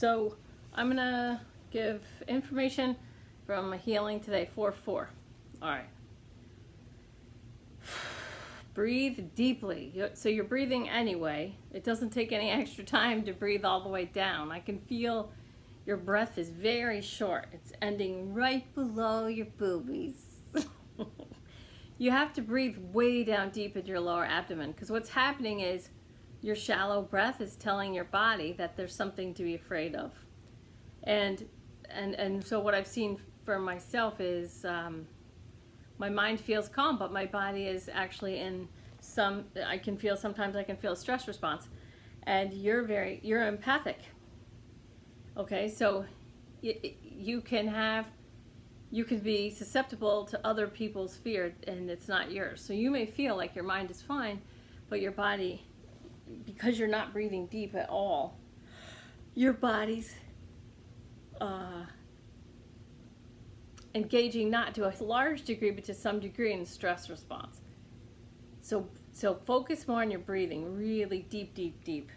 So I'm gonna give information from Healing Today 4-4. All right. Breathe deeply. So you're breathing anyway. It doesn't take any extra time to breathe all the way down. I can feel your breath is very short. It's ending right below your boobies. You have to breathe way down deep into your lower abdomen, because what's happening is your shallow breath is telling your body that there's something to be afraid of. And so what I've seen for myself is my mind feels calm, but my body is actually in sometimes I can feel a stress response. And you're empathic. Okay, so you can be susceptible to other people's fear, and it's not yours. So you may feel like your mind is fine, but your body, because you're not breathing deep at all, your body's engaging not to a large degree, but to some degree in stress response. So focus more on your breathing, really deep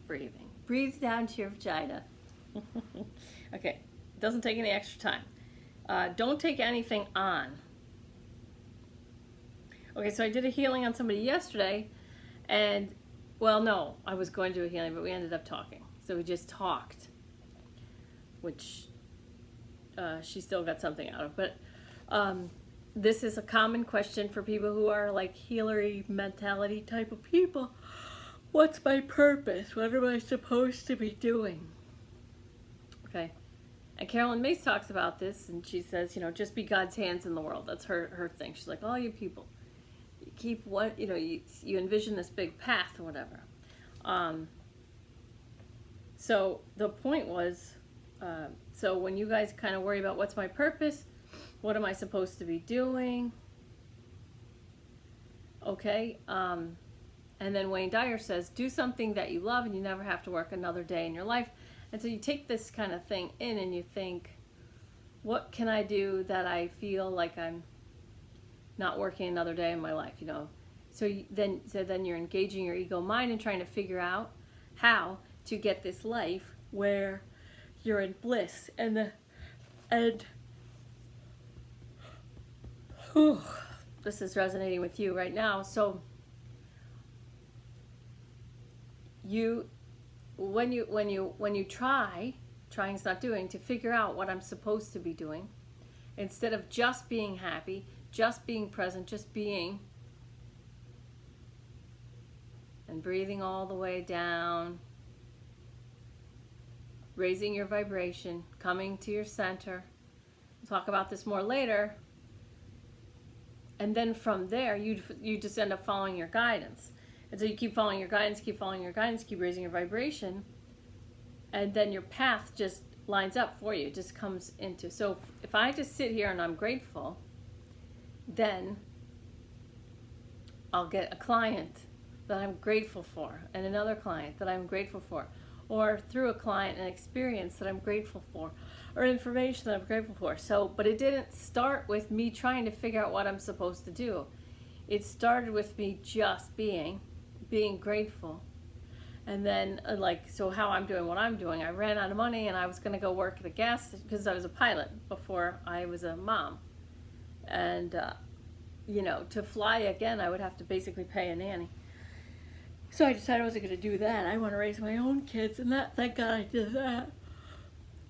breathing. Breathe down to your vagina. Okay, it doesn't take any extra time. Don't take anything on. Okay, so I did a healing on somebody yesterday, and, well, no, I was going to do a healing, but we ended up talking. So we just talked, which she still got something out of. But this is a common question for people who are like healery mentality type of people. What's my purpose? What am I supposed to be doing? Okay. And Carolyn Mace talks about this, and she says, just be God's hands in the world. That's her thing. She's like, all you people, you keep what, you envision this big path or whatever. So the point was, so when you guys kind of worry about what's my purpose, what am I supposed to be doing? Okay. And then Wayne Dyer says, do something that you love and you never have to work another day in your life. And so you take this kind of thing in and you think, what can I do that I feel like I'm not working another day in my life, So then you're engaging your ego mind and trying to figure out how to get this life where you're in bliss this is resonating with you right now. So when you trying's not doing, to figure out what I'm supposed to be doing, instead of just being happy, just being present, just being, and breathing all the way down, raising your vibration, coming to your center. We'll talk about this more later. And then from there, you just end up following your guidance. And so you keep following your guidance, keep raising your vibration, and then your path just lines up for you. It just comes into. So if I just sit here and I'm grateful, then I'll get a client that I'm grateful for, and another client that I'm grateful for, or through a client an experience that I'm grateful for, or information that I'm grateful for. So, but it didn't start with me trying to figure out what I'm supposed to do. It started with me just being grateful. And then so how I'm doing what I'm doing, I ran out of money and I was going to go work at a gas station, because I was a pilot before I was a mom. And, to fly again, I would have to basically pay a nanny. So I decided I wasn't going to do that. I want to raise my own kids, and thank God I did that.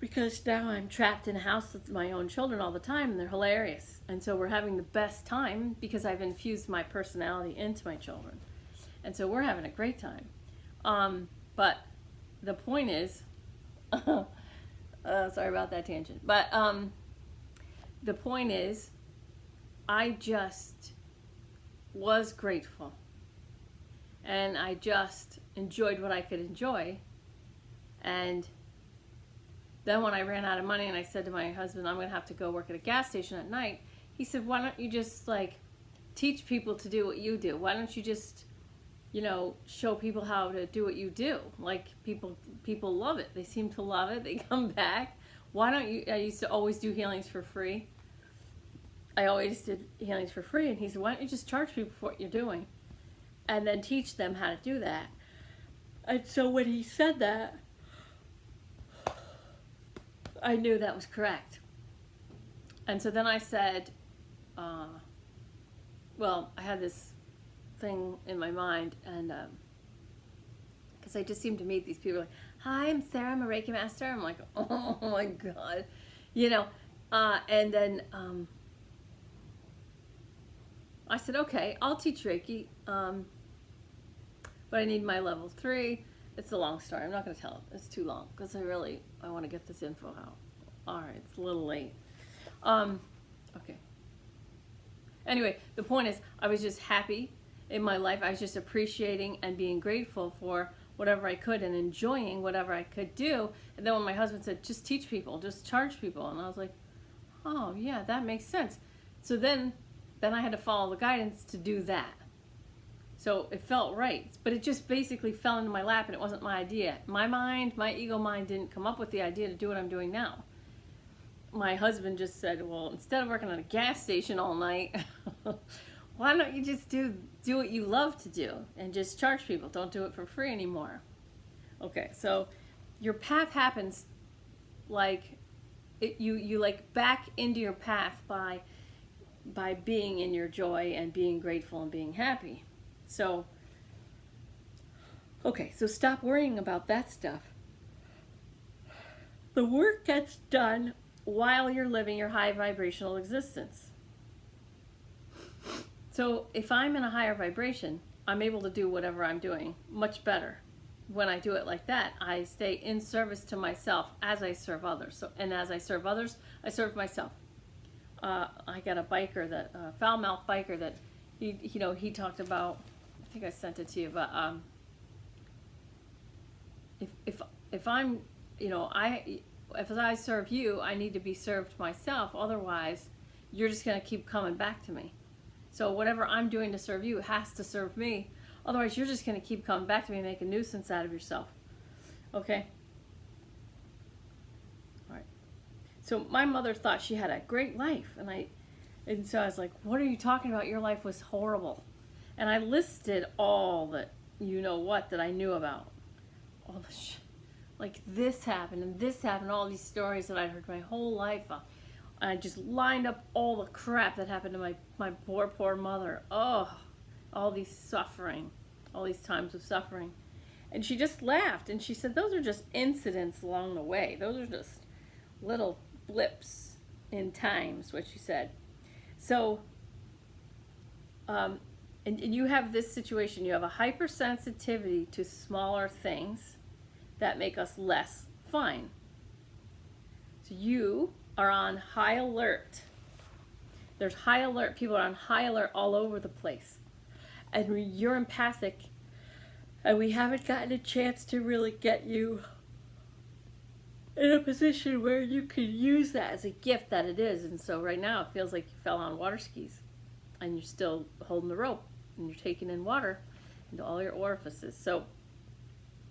Because now I'm trapped in a house with my own children all the time, and they're hilarious. And so we're having the best time because I've infused my personality into my children. And so we're having a great time. But the point is, sorry about that tangent. But the point is, I just was grateful. And I just enjoyed what I could enjoy. And then when I ran out of money and I said to my husband, I'm going to have to go work at a gas station at night, he said, why don't you just teach people to do what you do? Why don't you just, show people how to do what you do? People love it. They seem to love it. They come back. Why don't you, I used to always do healings for free. I always did healings for free. And he said, why don't you just charge people for what you're doing? And then teach them how to do that. And so when he said that, I knew that was correct. And so then I said, well, I had this thing in my mind, and because I just seem to meet these people like, hi, I'm Sarah, I'm a Reiki master. I'm like, oh my God, you know, and then I said, okay, I'll teach Reiki, but I need my level 3. It's a long story. I'm not going to tell it. It's too long because I want to get this info out. All right, it's a little late. Okay. Anyway, the point is, I was just happy in my life. I was just appreciating and being grateful for whatever I could and enjoying whatever I could do. And then when my husband said, just teach people, just charge people. And I was like, oh yeah, that makes sense. So then I had to follow the guidance to do that. So it felt right, but it just basically fell into my lap, and it wasn't my idea. My mind, my ego mind didn't come up with the idea to do what I'm doing now. My husband just said, well, instead of working at a gas station all night, why don't you just do what you love to do and just charge people? Don't do it for free anymore. Okay, so your path happens like you like back into your path by being in your joy and being grateful and being happy. So, okay, so stop worrying about that stuff. The work gets done while you're living your high vibrational existence. So if I'm in a higher vibration, I'm able to do whatever I'm doing much better. When I do it like that, I stay in service to myself as I serve others. So, and as I serve others, I serve myself. I got a biker, that foul-mouthed biker, that he talked about. I think I sent it to you, but if I'm, if I serve you, I need to be served myself. Otherwise, you're just going to keep coming back to me. So whatever I'm doing to serve you has to serve me. Otherwise, you're just going to keep coming back to me and make a nuisance out of yourself. Okay? All right. So my mother thought she had a great life, and so I was like, what are you talking about? Your life was horrible. And I listed all that that I knew about. All the like this happened and this happened, all these stories that I'd heard my whole life. I just lined up all the crap that happened to my poor mother. Oh, all these suffering, all these times of suffering. And she just laughed, and she said, those are just incidents along the way. Those are just little blips in times, what she said. So, and you have this situation. You have a hypersensitivity to smaller things that make us less fine. So you are on high alert. There's high alert. People are on high alert all over the place. And you're empathic. And we haven't gotten a chance to really get you in a position where you can use that as a gift that it is. And so right now it feels like you fell on water skis. And you're still holding the rope. And you're taking in water into all your orifices. So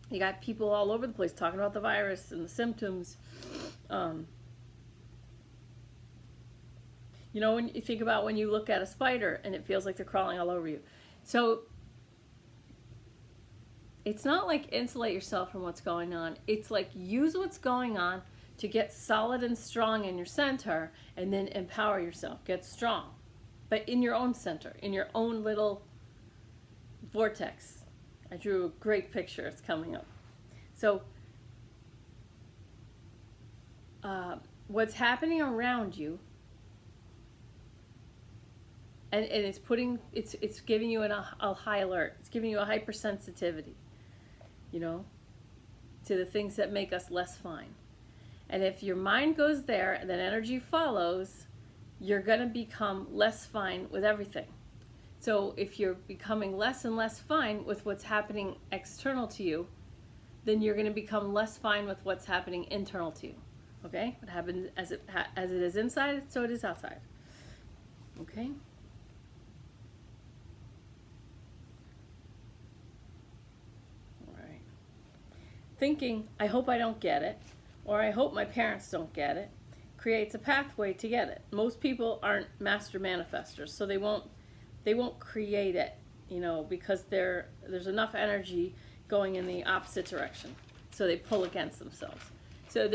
you got people all over the place talking about the virus and the symptoms. When you think about when you look at a spider and it feels like they're crawling all over you. So it's not like insulate yourself from what's going on. It's like use what's going on to get solid and strong in your center, and then empower yourself. Get strong. But in your own center, in your own little vortex. I drew a great picture. It's coming up. So what's happening around you, and it's giving you a high alert. It's giving you a hypersensitivity, to the things that make us less fine. And if your mind goes there and then energy follows, you're going to become less fine with everything. So if you're becoming less and less fine with what's happening external to you, then you're going to become less fine with what's happening internal to you. Okay? What happens as it is inside, so it is outside. Okay? All right. Thinking, I hope I don't get it, or I hope my parents don't get it, creates a pathway to get it. Most people aren't master manifestors, so they won't create it, because there's enough energy going in the opposite direction. So they pull against themselves. So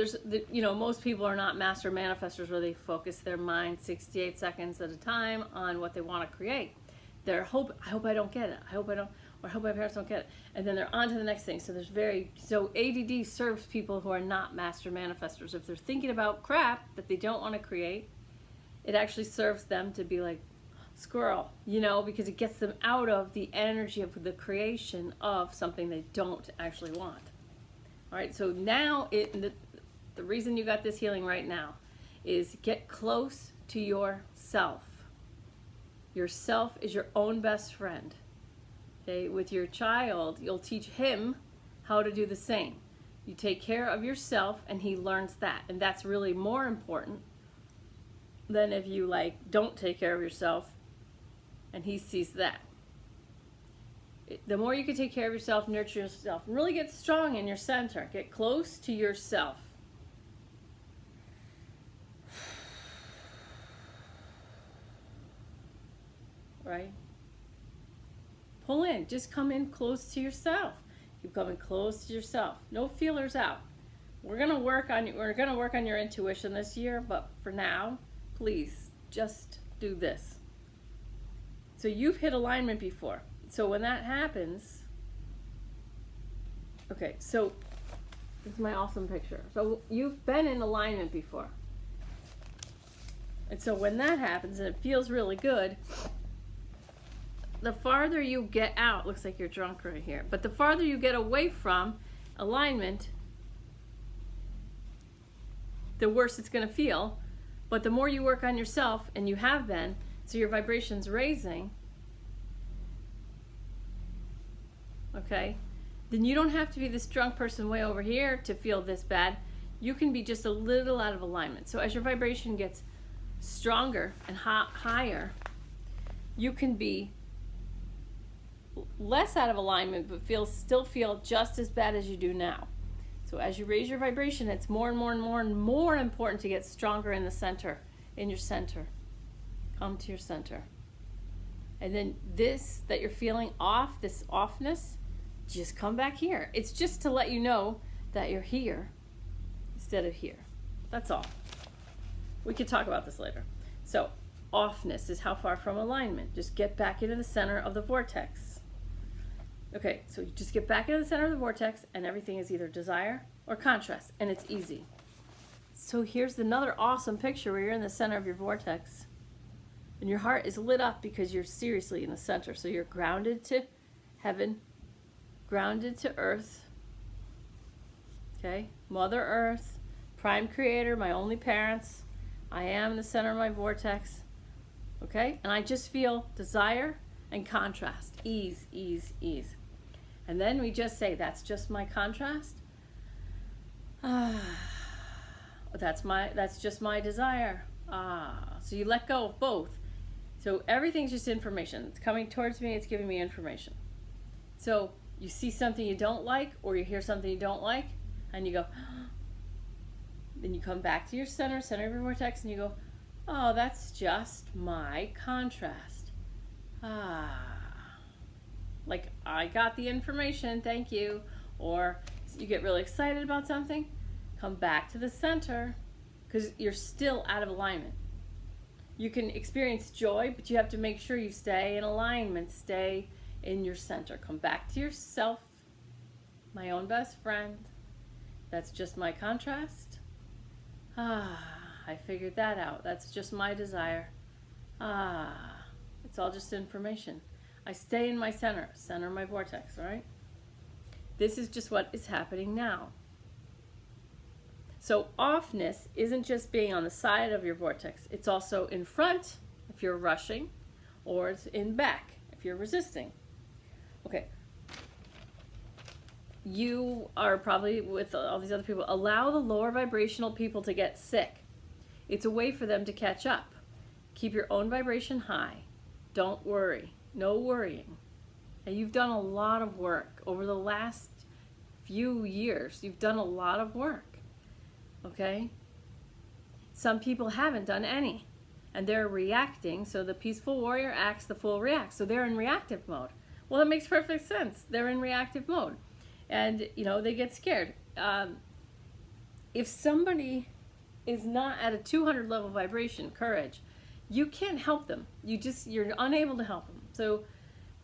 most people are not master manifestors where they focus their mind 68 seconds at a time on what they want to create. I hope I don't get it. I hope I don't, or I hope my parents don't get it. And then they're on to the next thing. So ADD serves people who are not master manifestors. If they're thinking about crap that they don't want to create, it actually serves them to be like, squirrel, because it gets them out of the energy of the creation of something they don't actually want. All right, so now the reason you got this healing right now is get close to yourself. Yourself is your own best friend. Okay, with your child, you'll teach him how to do the same. You take care of yourself and he learns that. And that's really more important than if you don't take care of yourself and he sees that. The more you can take care of yourself, nurture yourself, and really get strong in your center. Get close to yourself. Right? Pull in. Just come in close to yourself. Keep coming close to yourself. No feelers out. We're gonna work on your intuition this year, but for now, please just do this. So you've hit alignment before. So when that happens, okay, so this is my awesome picture. So you've been in alignment before. And so when that happens and it feels really good, the farther you get out, looks like you're drunk right here, but the farther you get away from alignment, the worse it's going to feel. But the more you work on yourself, and you have been, so your vibration's raising, okay, then you don't have to be this drunk person way over here to feel this bad. You can be just a little out of alignment. So as your vibration gets stronger and higher, you can be less out of alignment, but still feel just as bad as you do now. So as you raise your vibration, it's more and more and more and more important to get stronger in the center, in your center. Come to your center. And then this that you're feeling off, this offness, just come back here. It's just to let you know that you're here instead of here. That's all. We could talk about this later. So offness is how far from alignment. Just get back into the center of the vortex. Okay, so you just get back into the center of the vortex and everything is either desire or contrast, and it's easy. So here's another awesome picture where you're in the center of your vortex and your heart is lit up because you're seriously in the center. So you're grounded to heaven, grounded to earth, okay? Mother Earth, Prime Creator, my only parents. I am in the center of my vortex, okay? And I just feel desire and contrast, ease, ease, ease. And then we just say, that's just my contrast. That's just my desire. So you let go of both. So everything's just information. It's coming towards me, it's giving me information. So you see something you don't like, or you hear something you don't like, and you go, then you come back to your center of your vortex, and you go, oh, that's just my contrast. Like, I got the information, thank you. Or you get really excited about something, come back to the center, because you're still out of alignment. You can experience joy, but you have to make sure you stay in alignment, stay in your center. Come back to yourself, my own best friend. That's just my contrast. I figured that out. That's just my desire. It's all just information. I stay in my center of my vortex, right? This is just what is happening now. So offness isn't just being on the side of your vortex. It's also in front if you're rushing, or it's in back if you're resisting. Okay. You are probably, with all these other people, allow the lower vibrational people to get sick. It's a way for them to catch up. Keep your own vibration high. Don't worry. No worrying. And you've done a lot of work over the last few years. You've done a lot of work. Okay? Some people haven't done any. And they're reacting. So the peaceful warrior acts, the fool reacts. So they're in reactive mode. Well, that makes perfect sense. They're in reactive mode. And, they get scared. if somebody is not at a 200 level vibration, courage, you can't help them. You're unable to help them. So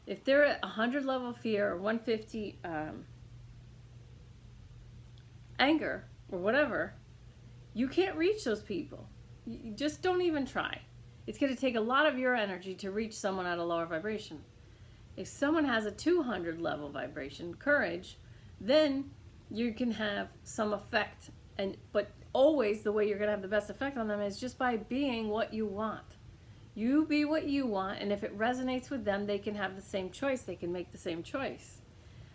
if they're at 100 level fear or 150 anger or whatever, you can't reach those people. You just don't even try. It's going to take a lot of your energy to reach someone at a lower vibration. If someone has a 200 level vibration, courage, then you can have some effect. But always the way you're going to have the best effect on them is just by being what you want. You be what you want, and if it resonates with them, they can have the same choice. They can make the same choice.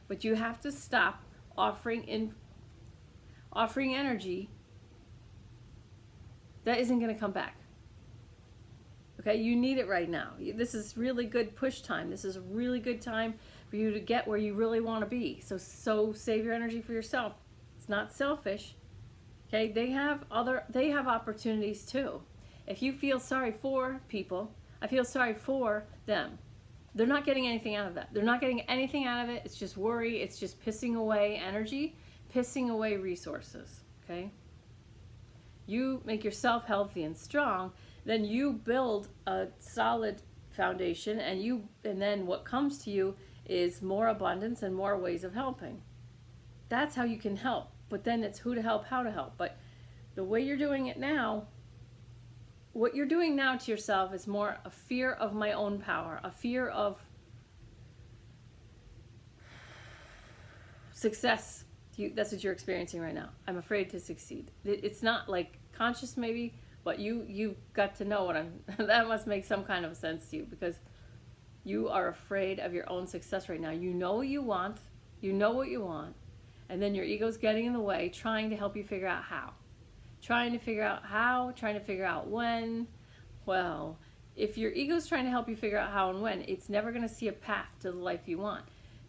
But you have to stop offering energy that isn't going to come back. Okay, you need it right now. This is really good push time. This is a really good time for you to get where you really want to be. So save your energy for yourself. It's not selfish. Okay, they have opportunities too. If you feel sorry for people, I feel sorry for them. They're not getting anything out of that. They're not getting anything out of it. It's just worry. It's just pissing away energy, pissing away resources. Okay? You make yourself healthy and strong, then you build a solid foundation, and then what comes to you is more abundance and more ways of helping. That's how you can help. But then it's who to help, how to help. But the way you're doing it now, what you're doing now to yourself is more a fear of my own power, a fear of success. That's what you're experiencing right now. I'm afraid to succeed. It's not like conscious maybe, but you got to know what that must make some kind of sense to you, because you are afraid of your own success right now. You know what you want, and then your ego's getting in the way, trying to help you figure out how. Trying to figure out when. Well, if your ego's trying to help you figure out how and when, it's never going to see a path to the life you want.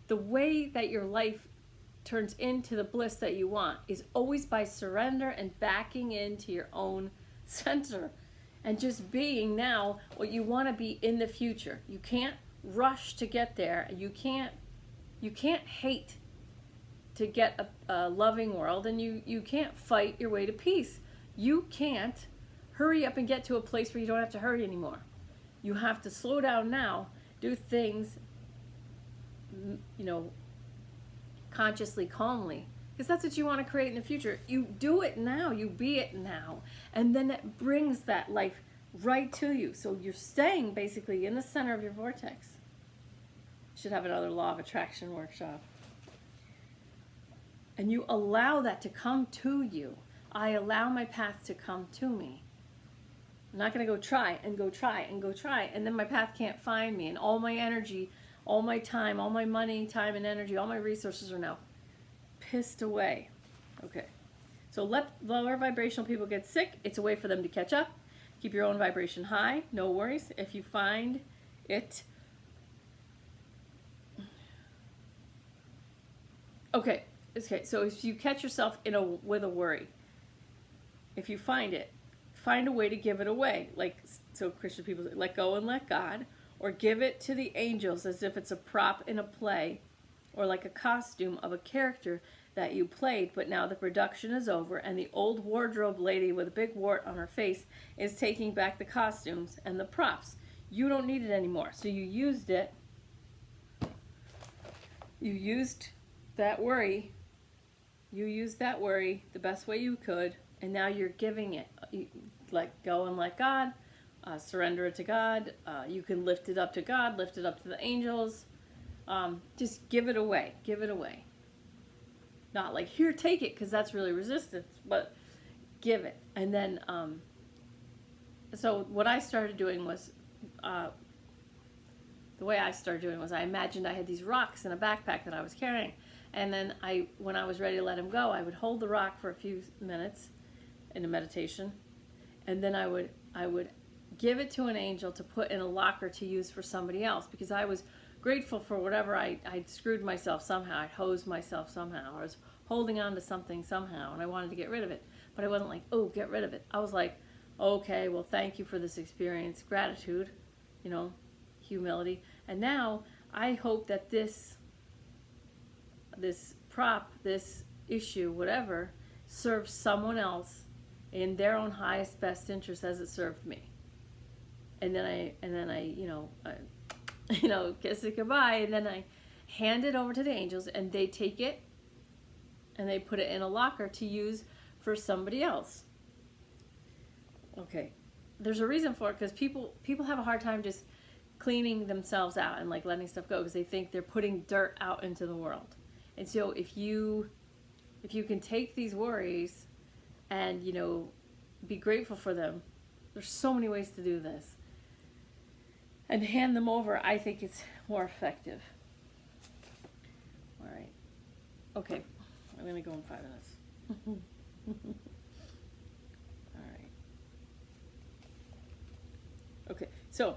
The way that your life turns into the bliss that you want is always by surrender and backing into your own center and just being now what you want to be in the future. You can't rush to get there. You can't hate to get a loving world, and you can't fight your way to peace. You can't hurry up and get to a place where you don't have to hurry anymore. You have to slow down now, do things, consciously, calmly, because that's what you want to create in the future. You do it now, you be it now, and then it brings that life right to you. So you're staying basically in the center of your vortex. Should have another law of attraction workshop. And you allow that to come to you. I allow my path to come to me. I'm not going to go try, and then my path can't find me, and all my energy, all my time, all my money, time and energy, all my resources are now pissed away. Okay. So let lower vibrational people get sick. It's a way for them to catch up. Keep your own vibration high. No worries. If you find it. Okay, so if you catch yourself with a worry, if you find it, find a way to give it away. So Christian people say, let go and let God, or give it to the angels as if it's a prop in a play, or like a costume of a character that you played, but now the production is over and the old wardrobe lady with a big wart on her face is taking back the costumes and the props. You don't need it anymore. So you used it. You used that worry. You used that worry the best way you could, and now you're giving it. Let go and let God. Surrender it to God. You can lift it up to God, lift it up to the angels. Just give it away. Give it away. Not like, here, take it, because that's really resistance, but give it. And then, so what I started doing was, I imagined I had these rocks in a backpack that I was carrying. And then when I was ready to let him go, I would hold the rock for a few minutes in a meditation. And then I would give it to an angel to put in a locker to use for somebody else, because I was grateful for whatever I'd screwed myself somehow. I'd hosed myself somehow. I was holding on to something somehow, and I wanted to get rid of it. But I wasn't like, oh, get rid of it. I was like, okay, well, thank you for this experience. Gratitude, humility. And now I hope that this prop, this issue, whatever, serve someone else in their own highest best interest as it served me. And then I kiss it goodbye, and then I hand it over to the angels, and they take it and they put it in a locker to use for somebody else. Okay, there's a reason for it, because people have a hard time just cleaning themselves out and like letting stuff go, because they think they're putting dirt out into the world. And so if you can take these worries and be grateful for them, there's so many ways to do this, and hand them over, I think it's more effective. All right. Okay. I'm going to go in 5 minutes. All right. Okay. So,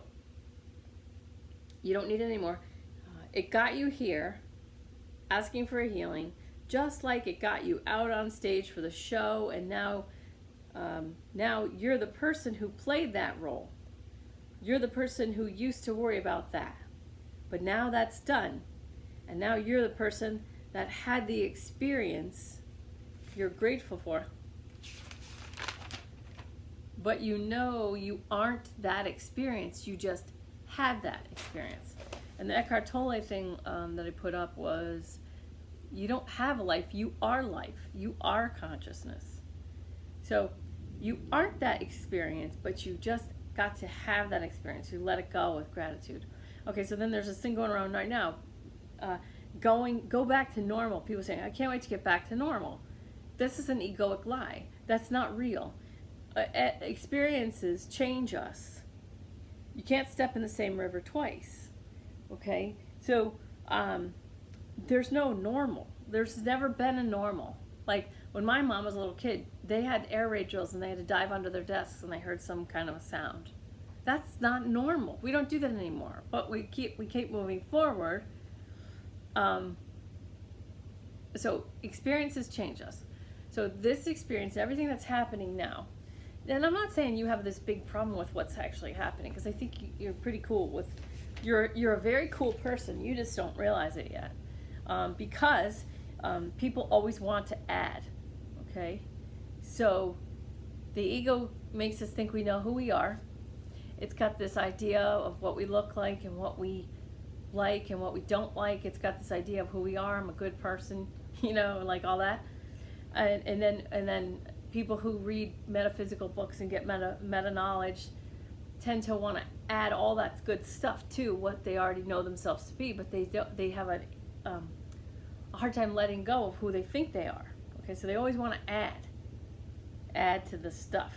you don't need it anymore. It got you here, asking for a healing, just like it got you out on stage for the show, and now you're the person who played that role. You're the person who used to worry about that. But now that's done. And now you're the person that had the experience you're grateful for. But you aren't that experience. You just had that experience. And the Eckhart Tolle thing that I put up was, you don't have a life. You are life. You are consciousness. So you aren't that experience, but you just got to have that experience. You let it go with gratitude. Okay, so then there's this thing going around right now. Go back to normal. People saying, I can't wait to get back to normal. This is an egoic lie. That's not real. Experiences change us. You can't step in the same river twice. Okay? So there's no normal. There's never been a normal. Like when my mom was a little kid, they had air raid drills and they had to dive under their desks and they heard some kind of a sound. That's not normal. We don't do that anymore. But we keep moving forward. So experiences change us. So this experience, everything that's happening now, and I'm not saying you have this big problem with what's actually happening, because I think you're pretty cool with, you're a very cool person. You just don't realize it yet, because people always want to add. Okay, so the ego makes us think we know who we are. It's got this idea of what we look like and what we like and what we don't like. It's got this idea of who we are. I'm a good person, like all that. And then people who read metaphysical books and get meta knowledge tend to want to add all that good stuff to what they already know themselves to be, but they have a hard time letting go of who they think they are. Okay, so they always want to add to the stuff.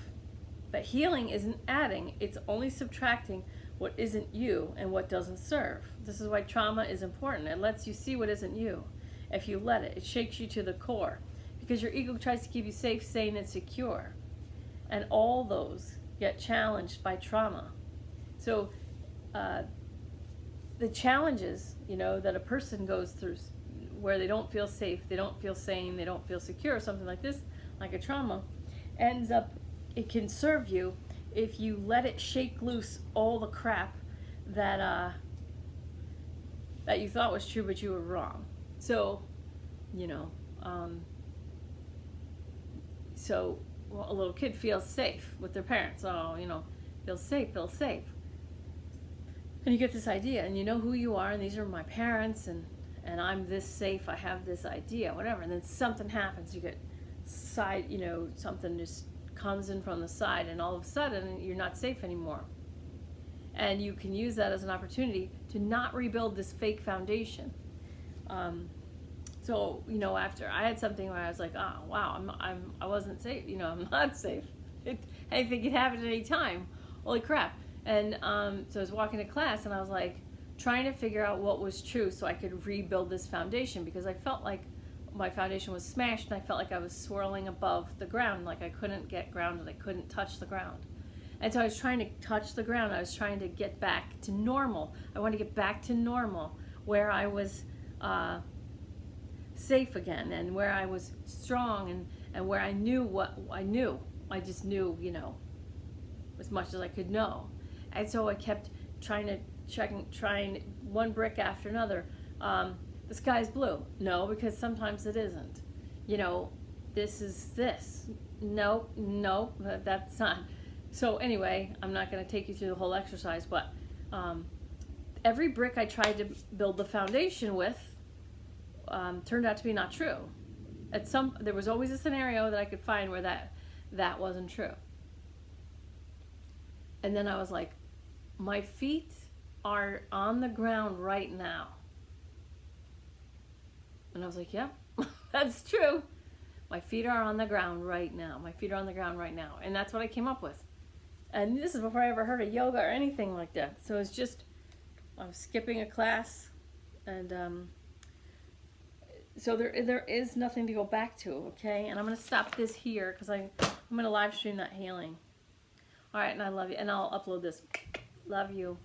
But healing isn't adding, it's only subtracting what isn't you and what doesn't serve. This is why trauma is important. It lets you see what isn't you. If you let it, it shakes you to the core, because your ego tries to keep you safe, sane, and secure. And all those get challenged by trauma. So the challenges, that a person goes through, where they don't feel safe, they don't feel sane, they don't feel secure, something like this, like a trauma, ends up, it can serve you if you let it shake loose all the crap that that you thought was true, but you were wrong. So, so a little kid feels safe with their parents. Oh, feels safe. And you get this idea, and you know who you are, and these are my parents, and I'm this safe, I have this idea, whatever. And then something happens, you get something just comes in from the side, and all of a sudden you're not safe anymore. And you can use that as an opportunity to not rebuild this fake foundation. So after I had something where I was like, oh wow, I wasn't safe. I'm not safe. Anything could happen at any time. Holy crap! And so I was walking to class, and I was like trying to figure out what was true so I could rebuild this foundation, because I felt like my foundation was smashed, and I felt like I was swirling above the ground, like I couldn't get grounded, I couldn't touch the ground. And so I was trying to touch the ground. I was trying to get back to normal. I wanted to get back to normal, where I was safe again, and where I was strong, and where I knew what I knew. I just knew, as much as I could know. And so I kept trying one brick after another. The sky's blue. No, because sometimes it isn't. this is this. Nope, nope, that's not. So anyway, I'm not going to take you through the whole exercise, but every brick I tried to build the foundation with turned out to be not true. There was always a scenario that I could find where that wasn't true. And then I was like, my feet are on the ground right now. And I was like, yeah, that's true. My feet are on the ground right now. My feet are on the ground right now. And that's what I came up with. And this is before I ever heard of yoga or anything like that. So it's just, I was skipping a class. And so there is nothing to go back to, okay? And I'm going to stop this here because I'm going to live stream that healing. All right, and I love you. And I'll upload this. Love you.